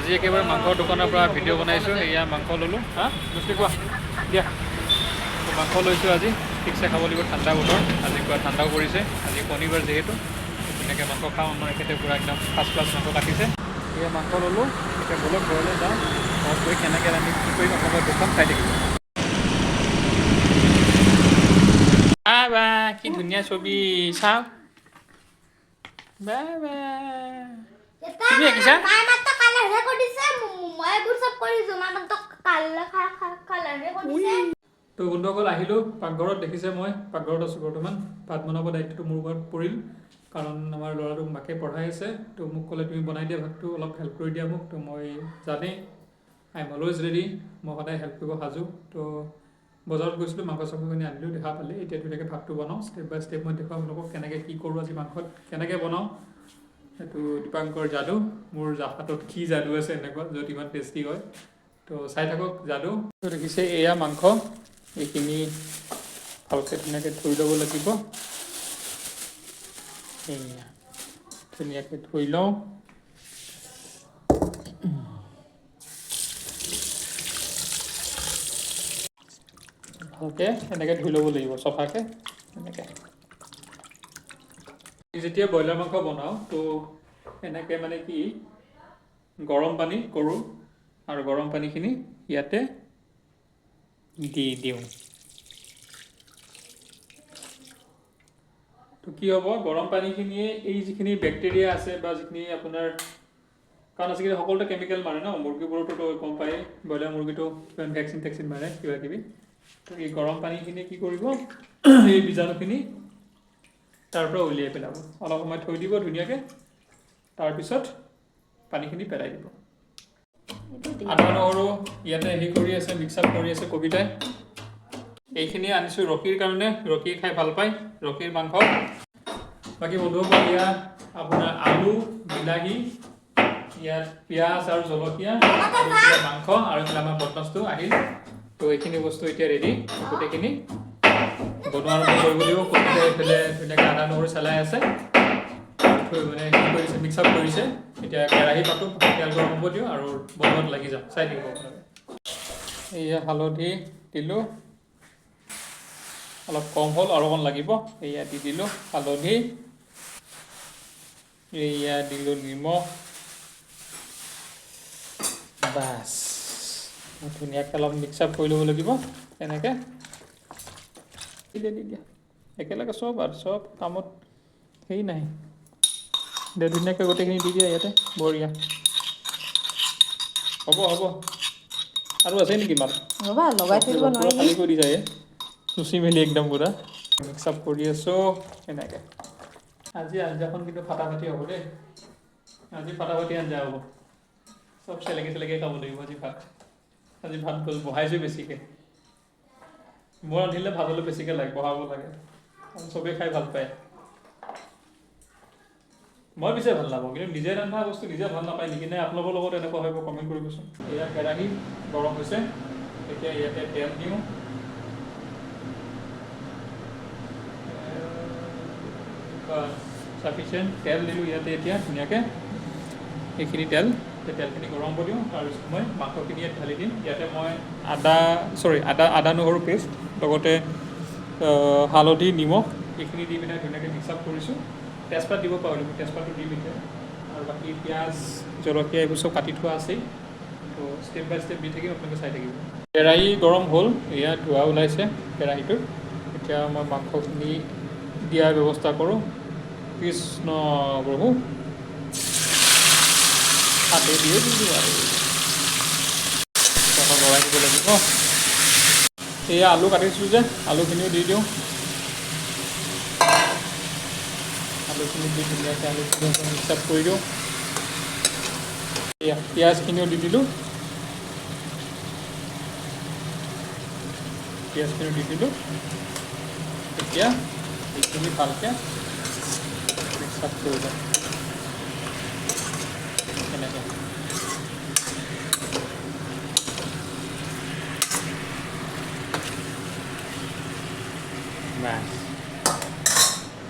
আজি একেবাৰে মাংসৰ দোকানৰ পৰা ভিডিঅ' বনাইছোঁ। এয়া মাংস ল'লোঁ। দোস্তি কোৱা দিয়া। মাংস লৈছোঁ আজি, ঠিকছে খাব লাগিব, ঠাণ্ডা বতৰ। আজি পুৰা ঠাণ্ডাও পৰিছে, আজি শনিবাৰ যিহেতু ধুনীয়াকৈ মাংস খাওঁ। আমাৰ এখেতে পূৰা একদম ফাৰ্ষ্ট ক্লাছ মাংস কাটিছে। এয়া মাংস ল'লোঁ। এতিয়া বলক ঘৰলৈ যাওঁ, ঘৰত গৈ কেনেকৈ ৰান্ধি কি কৰিম আপোনালোকৰ দোকান খাই থাকিব। বা কি ধুনীয়া ছবি চাওক। বা বা তুমি আঁকিছা? তো বন্ধুসকল আহিলোঁ পাকঘৰত। দেখিছে মই পাকঘৰত আছোঁ বৰ্তমান। ভাত বনাব দায়িত্বটো মোৰ ওপৰত পৰিল, কাৰণ আমাৰ ল'ৰাটোক মাকে পঢ়াই আছে। তো মোক ক'লে তুমি বনাই দিয়া ভাতটো, অলপ হেল্প কৰি দিয়া মোক। তো মই জানেই আই এম অলৱেজ ৰেডি, মই সদায় হেল্প কৰিব সাজু। তো বজাৰত গৈছিলোঁ, মাংস চাংসখিনি আনিলোঁ, দেখা পালে। এতিয়া ধুনীয়াকৈ ভাতটো বনাওঁ, ষ্টেপ বাই ষ্টেপ মই দেখুৱাম আপোনালোকক কেনেকৈ কি কৰোঁ আজি মাংসত, কেনেকৈ বনাওঁ। সেইটো দীপাংকৰ যাদু, মোৰ হাতত কি যাদু আছে এনেকুৱা, য'ত ইমান টেষ্টি হয়। তো চাই থাকক যাদু। তো দেখিছে এয়া মাংস, এইখিনি ভালকৈ ধুনীয়াকৈ ধুই ল'ব লাগিব। এয়া ধুনীয়াকৈ ধুই লওঁ। ভালকৈ এনেকৈ ধুই ল'ব লাগিব, চফাকৈ এনেকৈ। যেতিয়া ব্ৰইলাৰ মাংস বনাওঁ তো এনেকৈ মানে কি গৰম পানী কৰোঁ, আৰু গৰম পানীখিনি ইয়াতে দি দিওঁ। তো কি হ'ব, গৰম পানীখিনিয়ে এই যিখিনি বেক্টেৰিয়া আছে বা যিখিনি আপোনাৰ, কাৰণ আজিকালি সকলোতে কেমিকেল মাৰে ন, মুৰ্গীবোৰতো গম পায়, ব্ৰইলাৰ মুৰ্গীটো কিমান ভেকচিন মাৰে কিবা কিবি। তো এই গৰম পানীখিনি কি কৰিব, এই বীজাণুখিনি তাৰ পৰা উলিয়াই পেলাব। অলপ সময় থৈ দিব ধুনীয়াকৈ, তাৰপিছত পানীখিনি পেলাই দিব। আদা নহৰু ইয়াতে হেৰি কৰি আছে, মিক্স আপ কৰি আছে কবিতাই। এইখিনি আনিছোঁ ৰকিৰ কাৰণে, ৰকি খাই ভাল পায়, ৰকিৰ মাংস। বাকী বন্ধুসকল, ইয়াত আপোনাৰ আলু, বিলাহী, ইয়াত পিঁয়াজ আৰু জলকীয়া, মাংস, আৰু এইফালে আমাৰ বটমাছটো আহিল। তো এইখিনি বস্তু এতিয়া ৰেডি, গোটেইখিনি বনোৱা আৰম্ভ কৰিব লাগিব। কবিতাই এইফালে ধুনীয়াকৈ আদা নহৰু চেলাই আছে, মানে হেৰি কৰিছে, মিক্স আপ কৰিছে। এতিয়া কেৰাহী পাতোঁ, তেল গৰম হ'ব দিওঁ আৰু বনোৱাত লাগি যাওঁ, চাই থাকিব আপোনালোকে। এয়া হালধি দিলোঁ, অলপ কম হ'ল আৰু অকণ লাগিব। এয়া দি দিলোঁ হালধি, এয়া দিলোঁ নিমখ। বাছ ধুনীয়াকৈ অলপ মিক্স আপ কৰি ল'ব লাগিব এনেকৈ। দি দিয়া একেলগে চব, আৰু চব কামত হেৰি নাই দে, ধুনীয়াকৈ গোটেইখিনি দি দিয়া ইয়াতে, বঢ়িয়া। হ'ব আৰু আছে নেকি মাল? লগাই থৈ দিব নোৱাৰি, খালী কৰি যায় চুচি মেলি একদম পূৰা মিক্স আপ কৰি আছোঁ এনেকৈ। আজি আঞ্জাখন কিন্তু ফাটাফাটি হ'ব দেই, আজি ফাটাফাটি আঞ্জা হ'ব। চব চেলেকি চেলেকি খাব লাগিব আজি ভাত। আজি ভাত বহাইছোঁ বেছিকৈ। মোৰ ৰান্ধিলে ভাত অলপ বেছিকৈ লাগে, বহাব লাগে, চবেই খাই ভাল পায়। মই পিছে ভাল নাপাওঁ, কিন্তু নিজে ৰন্ধা বস্তু নিজে ভাল নাপায় নেকি, নে আপোনালোকৰ লগত এনেকুৱা হয় কমেণ্ট কৰিবচোন। এয়া কেৰাহী গৰম হৈছে, এতিয়া ইয়াতে তেল দিওঁ। চাফিচিয়েণ্ট তেল দিলোঁ ইয়াতে এতিয়া ধুনীয়াকৈ। এইখিনি তেলখিনি গৰম হ'ব দিওঁ, তাৰপিছত মই মাংসখিনি ইয়াত ঢালি দিম। ইয়াতে মই আদা নহৰু পেষ্ট, লগতে হালধি, নিমখ এইখিনি দি পিনে ধুনীয়াকৈ মিক্স আপ কৰিছোঁ। তেজপাত দিব পাৰোঁ, তেজপাতটো দিম এতিয়া। আৰু বাকী পিঁয়াজ, জলকীয়া এইবোৰ চব কাটি থোৱা আছেই। তো ষ্টেপ বাই ষ্টেপ দি থাকিম, আপোনালোকে চাই থাকিব। কেৰাহী গৰম হ'ল, এয়া ধোঁৱা ওলাইছে কেৰাহীটোত। এতিয়া মই মাংসখিনি দিয়াৰ ব্যৱস্থা কৰোঁ। কৃষ্ণ প্ৰভু, হাতে দিয়ে দি দিওঁ আৰু লৰাই দিব লাগিব। এয়া আলু কাটিছোঁ যে, আলুখিনিও দি দিওঁ। আলুখিনি দি ধুনীয়াকৈ আলুখিনি মিক্স আপ কৰি দিওঁ। এয়া পিঁয়াজখিনিও দি দিলোঁ, এতিয়া এইখিনি ভালকৈ মিক্স আপ কৰি দিওঁ এনেকৈ।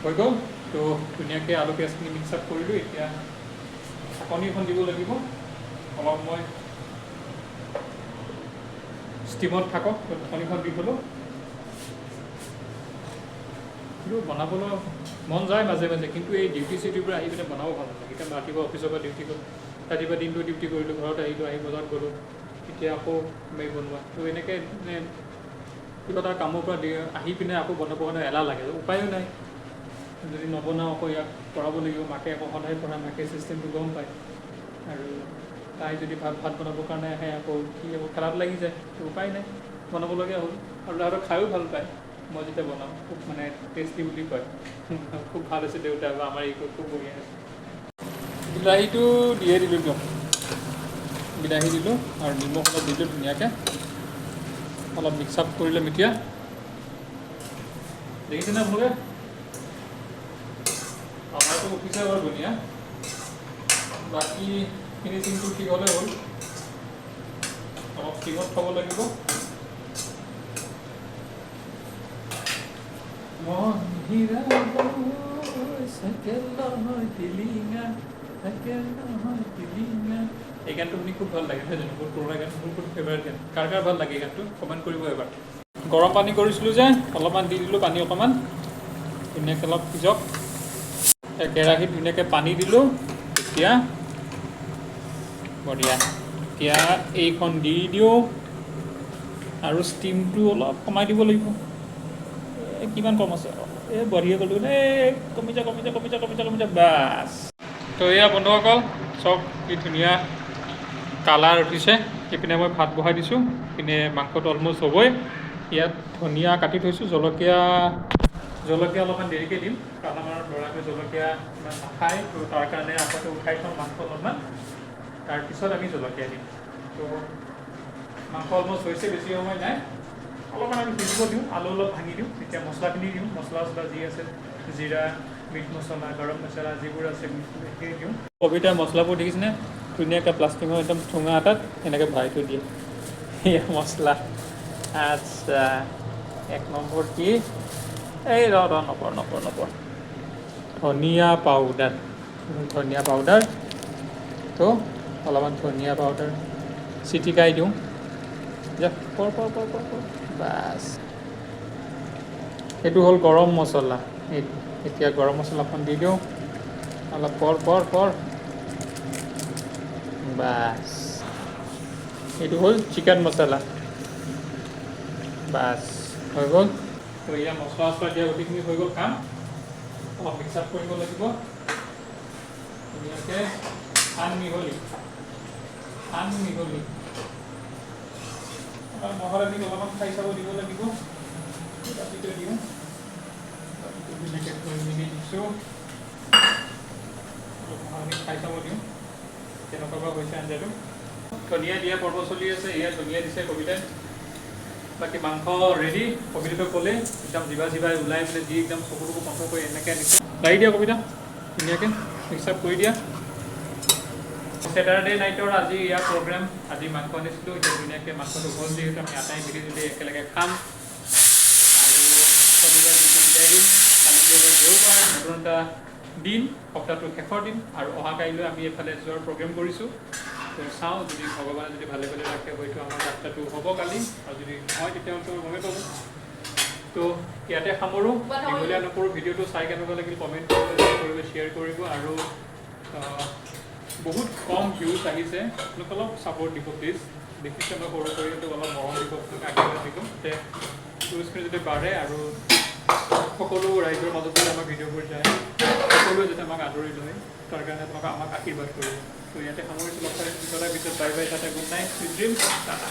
হৈ গ'ল। তো ধুনীয়াকৈ আলু পিঁয়াজখিনি মিক্স আপ কৰিলোঁ। এতিয়া ঢাকনি এখন দিব লাগিব। অলপ মই ষ্টিমত থাকক ঢাকনিখন দি থ'লোঁ কিন্তু বনাবলৈ মন যায় মাজে মাজে কিন্তু এই ডিউটি চিউটিৰ পৰা আহি পিনে বনাব ভাল নালাগে এতিয়া ৰাতিপুৱা অফিচৰ পৰা ডিউটি গ'লোঁ ৰাতিপুৱা দিনটো ডিউটি কৰিলোঁ ঘৰত আহিলোঁ আহি বজাৰত গ'লোঁ এতিয়া আকৌ মেগী বনোৱা তো এনেকৈ মানে কিবা এটা কামৰ পৰা আহি পিনে আকৌ বনাবৰ কাৰণে এলাহ লাগে উপায়ো নাই যদি নবনাওঁ আকৌ ইয়াক পঢ়াব লাগিব মাকে আকৌ সদায় পঢ়া মাকে চিষ্টেমটো গম পায় আৰু তাই যদি ভাত বনাবৰ কাৰণে আহে আকৌ সি আকৌ খেলাত লাগি যায় উপায় নাই বনাবলগীয়া হ'ল আৰু তাহাঁতক খায়ো ভাল পায় মই যেতিয়া বনাওঁ খুব মানে টেষ্টি বুলি কয় খুব ভাল হৈছে দেউতা বা আমাৰ এই খুব বঢ়িয়া আছে বিলাহীটো দিয়ে দিলোঁ দিয়ক বিলাহী দিলোঁ আৰু নিমখ অলপ দিলোঁ ধুনীয়াকৈ অলপ মিক্স আপ কৰি ল'ম এতিয়া দেখিছেনে আপোনালোকে আমাৰতো উঠিছে বাৰু ধুনীয়া বাকী ফিনিচিংটো ঠিক হ'লে হ'ল অলপ ষ্টিমত থ'ব লাগিব এই গানটো শুনি খুব ভাল লাগে নহয় জানো বহুত পুৰণা গান মোৰ খুব ফেভাৰিট গান কাৰ কাৰ ভাল লাগে এই গানটো কমেণ্ট কৰিব এবাৰ গৰম পানী কৰিছিলোঁ যে অলপমান দি দিলোঁ পানী অকণমান ধুনীয়াকৈ অলপ সিজক কেৰাহীত ধুনীয়াকৈ পানী দিলোঁ এতিয়া বঢ়িয়া এতিয়া এইখন দি দিওঁ আৰু ষ্টিমটো অলপ কমাই দিব লাগিব কিমান কম আছে বঢ়িয়া গ'লোঁ কমি যা বাছ তো এয়া বন্ধুসকল চব কি ধুনীয়া কালাৰ উঠিছে ইপিনে মই ভাত বহাই দিছোঁ ইপিনে মাংসটো অলমষ্ট হ'বই ইয়াত ধনিয়া কাটি থৈছোঁ জলকীয়া অলপমান দেৰিকৈ দিম কাৰণ আমাৰ ল'ৰাটোৱে জলকীয়া ইমান নাখায় তো তাৰ কাৰণে আগতে উঠাই থওঁ মাংস অলপমান তাৰপিছত আমি জলকীয়া দিম তো মাংস অলমষ্ট হৈছে বেছি সময় নাই অলপমান আমি সিজিব দিওঁ আলু অলপ ভাঙি দিওঁ তেতিয়া মছলাখিনি দিওঁ মছলা যি আছে জিৰা মিট মছলা গৰম মছলা যিবোৰ আছে সেইখিনি দিওঁ কবিতাৰ মছলাবোৰ দেখিছেনে ধুনীয়াকৈ প্লাষ্টিকৰ একদম ঠুঙা এটাত এনেকৈ ভৰাই থৈ দিয়ে সেয়া মছলা আচ্ছা এক নম্বৰ কি এই নপৰ ধনিয়া পাউডাৰ তো অলপমান ধনিয়া পাউডাৰ চিটিকাই দিওঁ যা পৰ বাছ এইটো হ'ল গৰম মছলা এতিয়া গৰম মছলাখন দি দিওঁ অলপ পৰ বাছ এইটো হ'ল চিকেন মছলা বাছ হৈ গ'ল তো এয়া মছলা দিয়া গোটেইখিনি হৈ গ'ল কাম অলপ মিক্স আপ কৰিব লাগিব ধুনীয়াকৈ আন মিহলি মহলা দি অলপমান খাই চাব দিব লাগিব ৰাতিটো দিওঁ ধুনীয়াকৈ থৈ মেলি দিছোঁ মহলাখিনি খাই চাব দিওঁ কেনেকুৱা বা হৈছে আঞ্জাটো ধনিয়া দিয়া পৰ্ব চলি আছে এয়া ধনিয়া দিছে কবিতাই বাকী মাংস ৰেডি কবিতাটো ক'লে একদম জিভাই ওলাই পেলাই দি একদম চকুটো বন্ধ কৰি এনেকৈ আনিছে লাগি দিয়া কবিতা ধুনীয়াকৈ মিক্স আপ কৰি দিয়া ছেটাৰডে নাইটৰ আজি ইয়াৰ প্ৰগ্ৰেম আজি মাংস আনিছিলোঁ এতিয়া ধুনীয়াকৈ মাংসটো হ'ল যিহেতু আমি আটাই মিলি জুলি একেলগে খাম আৰু শনিবাৰ বিদায় দিম কালি দেওবাৰ নতুন এটা দিন সপ্তাহটোৰ শেষৰ দিন আৰু অহা কাইলৈ আমি এইফালে যোৱাৰ প্ৰগ্ৰেম কৰিছোঁ তো চাওঁ যদি ভগৱানে যদি ভালে ৰাখে হয়তো আমাৰ যাত্ৰাটো হ'ব কালি আৰু যদি নহয় তেতিয়াহ'লে গমেই পাব তো ইয়াতে সামৰোঁ দীঘলীয়া নকৰোঁ ভিডিঅ'টো চাই কেনেকুৱা লাগিল কমেণ্ট কৰিব শ্বেয়াৰ কৰিব আৰু বহুত কম ভিউজ আহিছে আপোনালোকে অলপ ছাপোৰ্ট দিব প্লিজ দেখিছে মই সৰু সৰুটো অলপ মৰম দিব আশীৰ্বাদ দিব যাতে ভিউজখিনি যাতে বাঢ়ে আৰু সকলো ৰাইজৰ মাজত যদি আমাৰ ভিডিঅ'বোৰ যায় সকলোৱে যাতে আমাক আদৰি লয় তাৰ কাৰণে আমাক আশীৰ্বাদ কৰিব তো ইয়াতে সামৰিছোঁ লগ পাই পিছত bye bye tata good night sweet dreams Tata